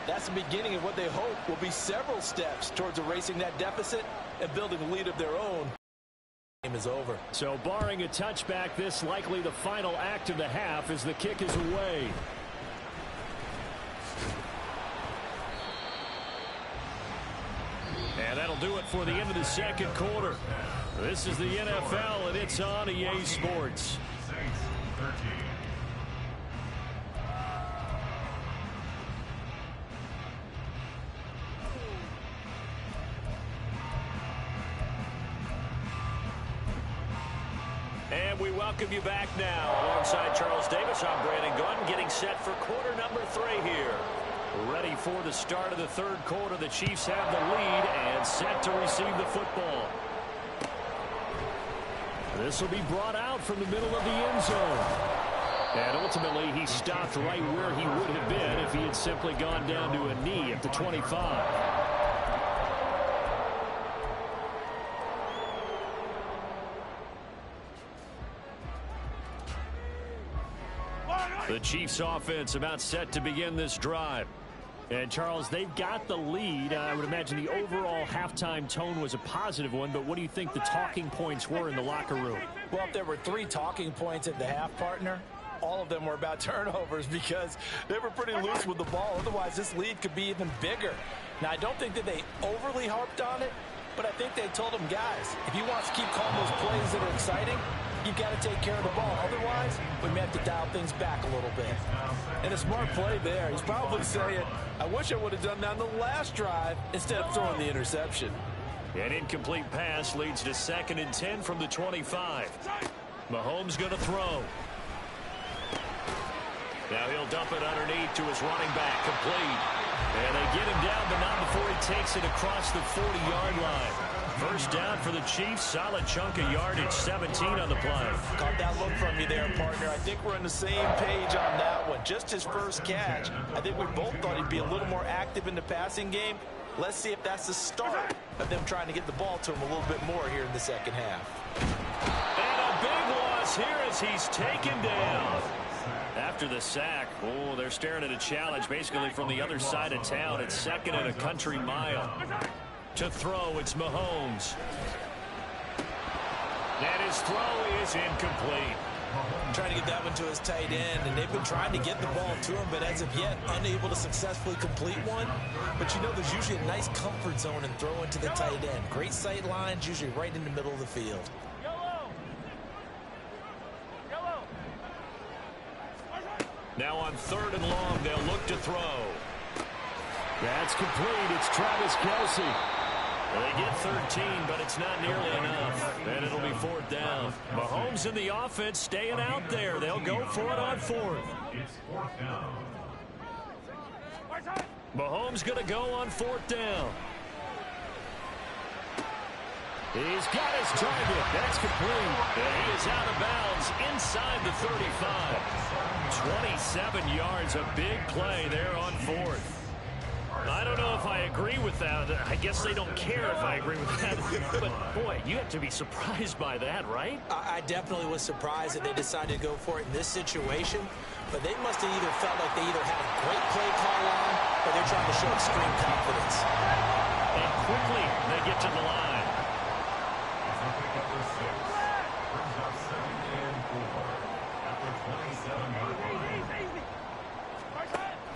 That's the beginning of what they hope will be several steps towards erasing that deficit and building a lead of their own. Game is over. So barring a touchback, this likely the final act of the half as the kick is away. And that'll do it for the end of the second quarter. This is the NFL, and it's on EA Sports. And we welcome you back now. Alongside Charles Davis, I'm Brandon Gunn, getting set for quarter number 3 here. Ready for the start of the third quarter. The Chiefs have the lead and set to receive the football. This will be brought out from the middle of the end zone. And ultimately, he stopped right where he would have been if he had simply gone down to a knee at the 25. The Chiefs offense about set to begin this drive. And, Charles, they've got the lead. I would imagine the overall halftime tone was a positive one, but what do you think the talking points were in the locker room? Well, if there were 3 talking points at the half, partner, all of them were about turnovers because they were pretty loose with the ball. Otherwise, this lead could be even bigger. Now, I don't think that they overly harped on it, but I think they told them, guys, if you want to keep calling those plays that are exciting, you've got to take care of the ball. Otherwise, we may have to dial things back a little bit. And a smart play there. He's probably saying, I wish I would have done that on the last drive instead of throwing the interception. An incomplete pass leads to 2nd and 10 from the 25. Mahomes going to throw. Now he'll dump it underneath to his running back, complete. And they get him down, but not before he takes it across the 40-yard line. First down for the Chiefs. Solid chunk of yardage, 17 on the play. Caught that look from you there, partner. I think we're on the same page on that one. Just his first catch. I think we both thought he'd be a little more active in the passing game. Let's see if that's the start of them trying to get the ball to him a little bit more here in the second half. And a big loss here as he's taken down. After the sack, oh, they're staring at a challenge basically from the other side of town. It's 2nd and a country mile. To throw, it's Mahomes. And his throw is incomplete. Trying to get that one to his tight end, and they've been trying to get the ball to him, but as of yet, unable to successfully complete one. But you know there's usually a nice comfort zone in throwing to the tight end. Great sight lines, usually right in the middle of the field. Now on 3rd and long, they'll look to throw. That's complete. It's Travis Kelce. They get 13, but it's not nearly enough. And it'll be 4th down. Mahomes in the offense staying out there. They'll go for it on 4th. It's 4th down. Mahomes going to go on 4th down. He's got his target. That's complete. And he is out of bounds inside the 35. 27 yards, a big play there on 4th. I don't know if I agree with that. I guess they don't care if I agree with that. But, boy, you have to be surprised by that, right? I definitely was surprised that they decided to go for it in this situation. But they must have either felt like they either had a great play call on or they're trying to show extreme confidence. And quickly they get to the line.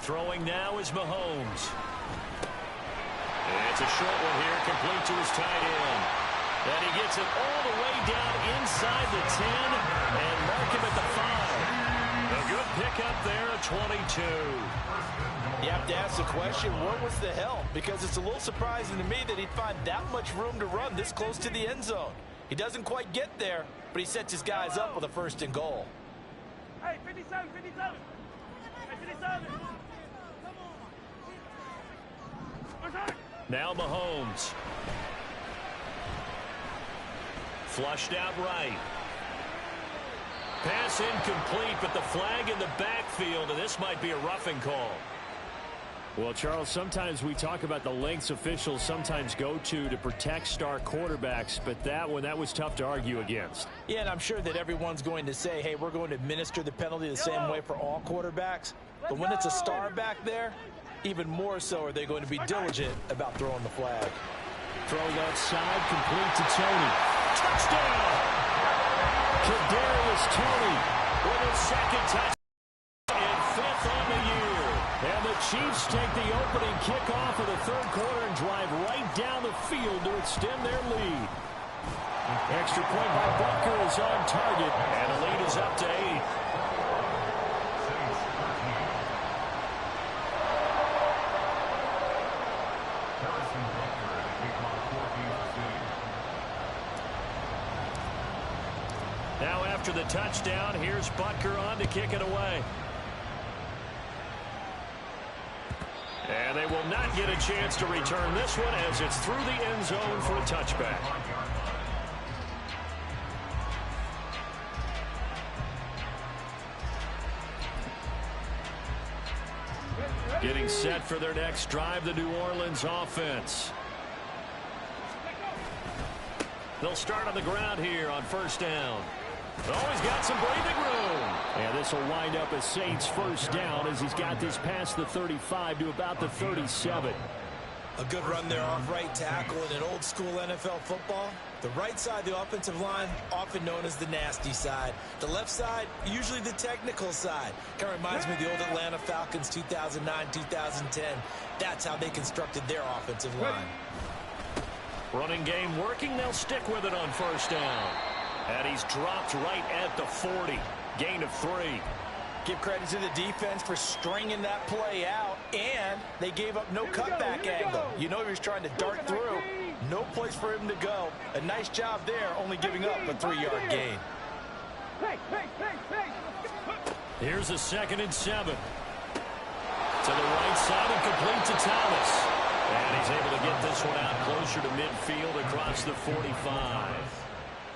Throwing now is Mahomes. It's a short one here, complete to his tight end. And he gets it all the way down inside the 10 and mark him at the 5. A good pickup there at 22. You have to ask the question, what was the help? Because it's a little surprising to me that he'd find that much room to run this close to the end zone. He doesn't quite get there, but he sets his guys up with a 1st and goal. Hey, 57, 57. Hey, 57. Now Mahomes. Flushed out right. Pass incomplete, but the flag in the backfield, and this might be a roughing call. Well, Charles, sometimes we talk about the lengths officials sometimes go to protect star quarterbacks, but that was tough to argue against. Yeah, and I'm sure that everyone's going to say, hey, we're going to administer the penalty the same way for all quarterbacks. But when it's a star back there, even more so are they going to be diligent about throwing the flag. Throw left side, complete to Tony. Touchdown! Kadarius Toney with his second touchdown and fifth on the year. And the Chiefs take the opening kickoff of the third quarter and drive right down the field to extend their lead. Extra point by Butker is on target, and the lead is up to 8. Now after the touchdown, here's Butker on to kick it away. And they will not get a chance to return this one as it's through the end zone for a touchback. Getting set for their next drive, the New Orleans offense. They'll start on the ground here on first down. Oh, he's got some breathing room. And this will wind up as Saints first down as he's got this past the 35 to about the 37. A good run there off right tackle in an old school NFL football. The right side of the offensive line, often known as the nasty side. The left side, usually the technical side. Kind of reminds me of the old Atlanta Falcons 2009-2010. That's how they constructed their offensive line. Running game working. They'll stick with it on first down. And he's dropped right at the 40. Gain of 3. Give credit to the defense for stringing that play out, and they gave up no cutback angle. You know he was trying to dart through. No place for him to go. A nice job there, only giving up a 3-yard gain. Here's a 2nd and 7. To the right side and complete to Thomas. And he's able to get this one out closer to midfield across the 45.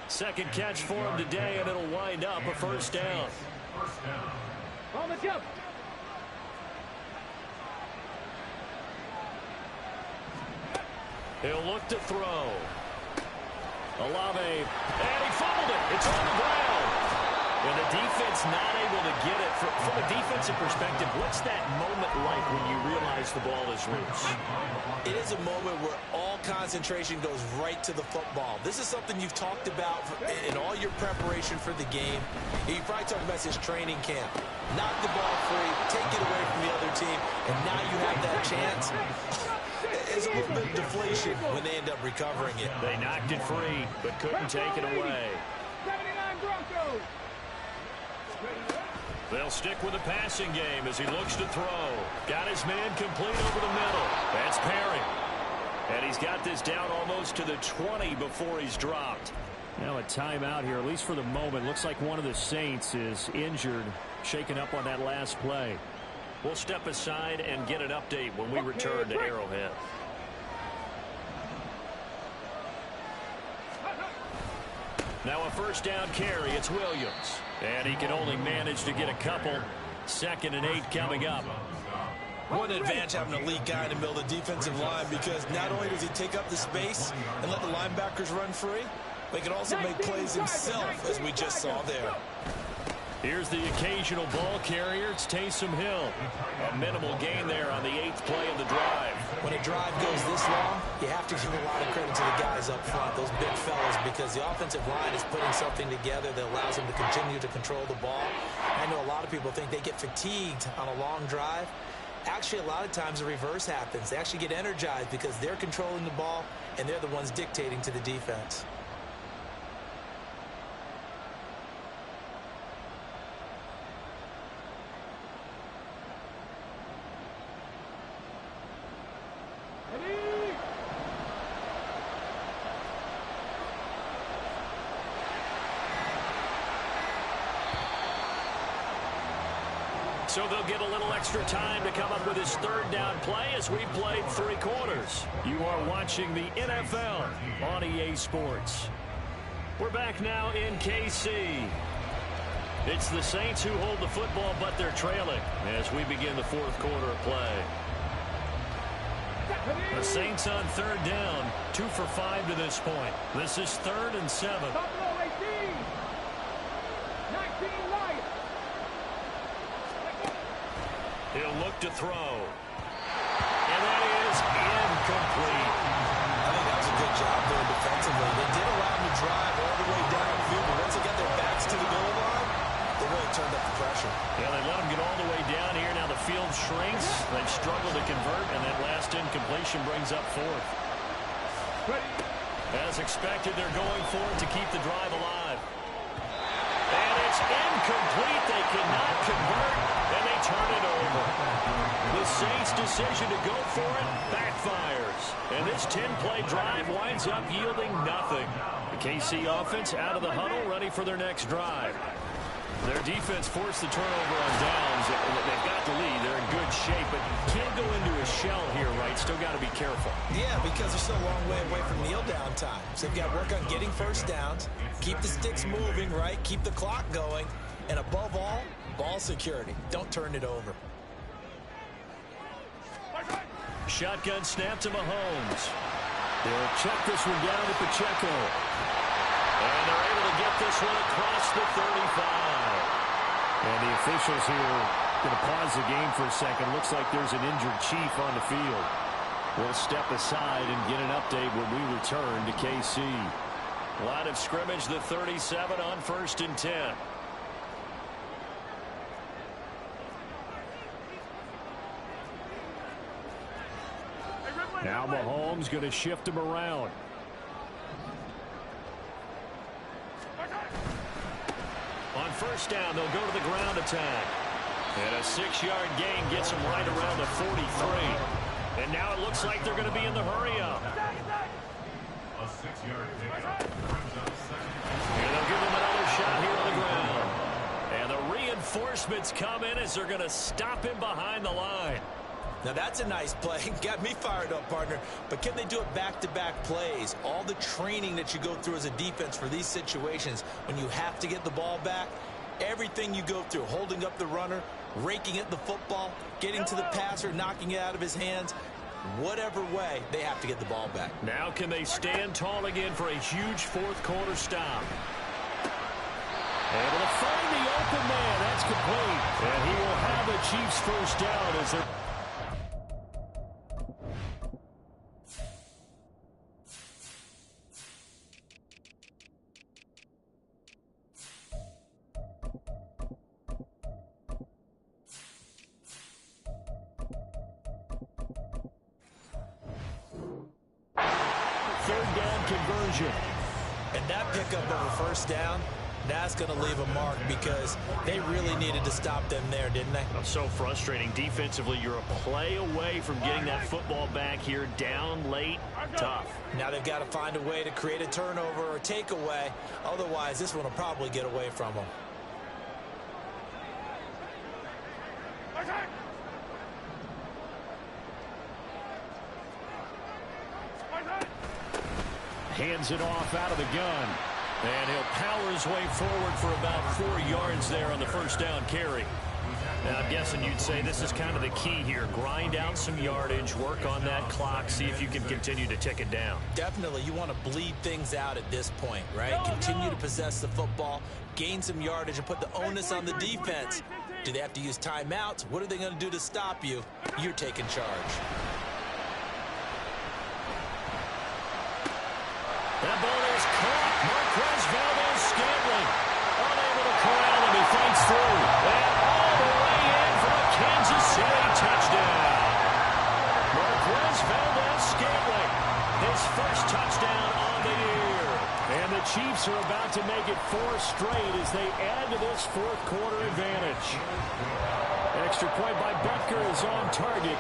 Second catch for him today, and it'll wind up a first down. He'll look to throw. Olave, and he fumbled it. It's on the ground. And the defense not able to get it. From a defensive perspective, what's that moment like when you realize the ball is loose? It is a moment where all concentration goes right to the football. This is something you've talked about in all your preparation for the game. You probably talked about this training camp. Knock the ball free, take it away from the other team, and now you have that chance. It's a little bit of deflation when they end up recovering it. They knocked it free, but couldn't take it away. 79 Broncos. They'll stick with the passing game as he looks to throw. Got his man complete over the middle. That's Perry. And he's got this down almost to the 20 before he's dropped. Now a timeout here, at least for the moment. Looks like one of the Saints is injured, shaken up on that last play. We'll step aside and get an update when we return to Arrowhead. Now a first down carry. It's Williams. And he can only manage to get a couple. 2nd and 8 coming up. What an advantage having a elite guy in the middle of the defensive line, because not only does he take up the space and let the linebackers run free, but he can also make plays himself, as we just saw there. Here's the occasional ball carrier. It's Taysom Hill. A minimal gain there on the 8th play of the drive. When a drive goes this long, you have to give a lot of credit to the guys up front, those big fellas, because the offensive line is putting something together that allows them to continue to control the ball. I know a lot of people think they get fatigued on a long drive. Actually, a lot of times the reverse happens. They actually get energized because they're controlling the ball, and they're the ones dictating to the defense. So they'll get a little extra time to come up with his 3rd down play as we played 3 quarters. You are watching the NFL on EA Sports. We're back now in KC. It's the Saints who hold the football, but they're trailing as we begin the 4th quarter of play. The Saints on 3rd down, 2 for 5 to this point. This is 3rd and 7. Buffalo 18. 19 Lions. He'll look to throw. to convert, and that last incompletion brings up fourth. As expected, they're going for it to keep the drive alive. And it's incomplete. They cannot convert, and they turn it over. The Saints' decision to go for it backfires. And this 10-play drive winds up yielding nothing. The KC offense out of the huddle, ready for their next drive. Their defense forced the turnover on downs. They've got the lead. They're in good shape, but can't go into a shell here, right? Still got to be careful. Yeah, because they're still a long way away from kneel down time. So they've got to work on getting first downs, keep the sticks moving, right? Keep the clock going, and above all, ball security. Don't turn it over. Shotgun snap to Mahomes. They'll check this one down to Pacheco. And they're able to get this one across the 35. And the officials here going to pause the game for a second. Looks like there's an injured Chief on the field. We'll step aside and get an update when we return to KC. Line of scrimmage, the 37 on 1st and 10. Now Mahomes going to shift him around. On 1st down, they'll go to the ground attack. And a 6-yard gain gets them right around the 43. And now it looks like they're going to be in the hurry-up. A 6-yard pickup. And they'll give them another shot here on the ground. And the reinforcements come in as they're going to him behind the line. Now that's a nice play. Got me fired up, partner. But can they do it back-to-back plays? All the training that you go through as a defense for these situations, when you have to get the ball back, everything you go through, holding up the runner, raking at the football, getting to the passer, knocking it out of his hands, whatever way, they have to get the ball back. Now can they stand tall again for a huge fourth-quarter stop? Able to find the open man. That's complete. And he will have the Chiefs first down as they're... Third down conversion. And that pickup of a first down, that's going to leave a mark because they really needed to stop them there, didn't they? So frustrating. Defensively, you're a play away from getting that football back here. Down late, tough. Now they've got to find a way to create a turnover or takeaway. Otherwise, this one will probably get away from them. Hands it off out of the gun. And he'll power his way forward for about 4 yards there on the first down carry. Now, I'm guessing you'd say this is kind of the key here. Grind out some yardage, work on that clock, see if you can continue to tick it down. Definitely, you want to bleed things out at this point, right? Continue to possess the football, gain some yardage, and put the onus on the defense. Do they have to use timeouts? What are they going to do to stop you? You're taking charge. That ball is caught. Marquez Valdes-Scantling unable to corral him. He fights through. And all the way in for a Kansas City touchdown. Marquez Valdes-Scantling, his first touchdown on the year. And the Chiefs are about to make it 4 straight as they add to this fourth-quarter advantage. Extra point by Butker is on target.